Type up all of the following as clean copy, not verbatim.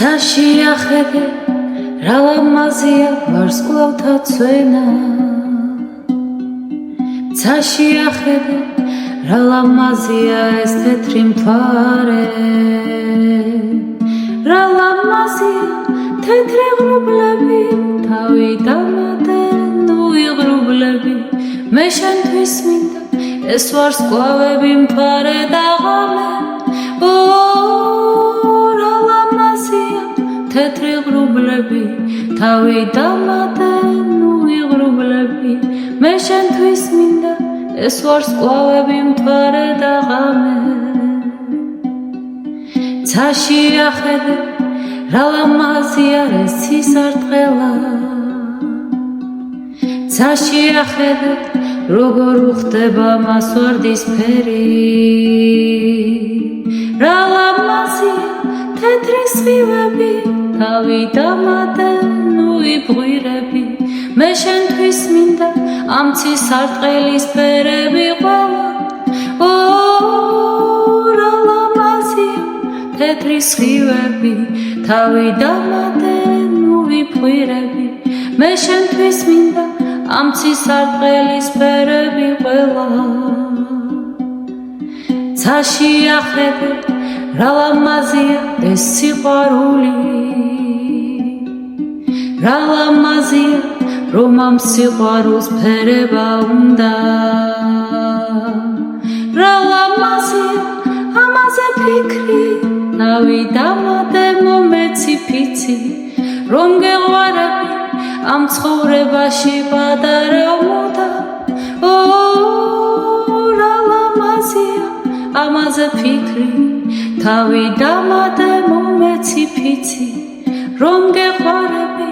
ცაში ახედე რა ლამაზია ვარსკვლავთა ცვენა ცაში ახედე რა ლამაზია ეს თეთრი მთვარე რა ლამაზია თეთრი ღრუბლები თავი დამატენ უიღრუბლები მე შენთვის მინდა ეს ვარსკვლავები მთვარე და ღამე თეთრი ღრუბლები თავი დამატენ უიღრუბლები მე შენთვის მინდა ეს ვარსკვლავები მთვარე და ღამე ცაში ახედე რა ლამაზია ეს სისარტყელა ცაში ახედე როგორ უხდება მას ვარდისფერი რა ლამაზია თეთრი სხივები თავი დამატენ უიბღვირები მე შენთვის მინდა ამ ცისარტყელის ფერები ყველა რა ლამაზია თეთრი სხივები თავი დამატენ უიბღვირები მე შენთვის მინდა ამ ცისარტყელის ფერები ყველა ცაში ახედე რა ლამაზია ეს სიყვარული რა ლამაზია რომ ამ სიყვარულს ფერება უნდა რა ლამაზია ამაზე ფიქრი თავი დამატე მომეცი ფიცი რომ გეყვარები ამ ცხოვრებაში პატარა მოდა რა ლამაზია ამაზე ფიქრი თავი დამატე მომეცი ფიცი რომ გეყვარები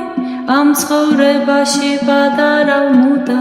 ამ ცხოვრებაში პატარა მოდა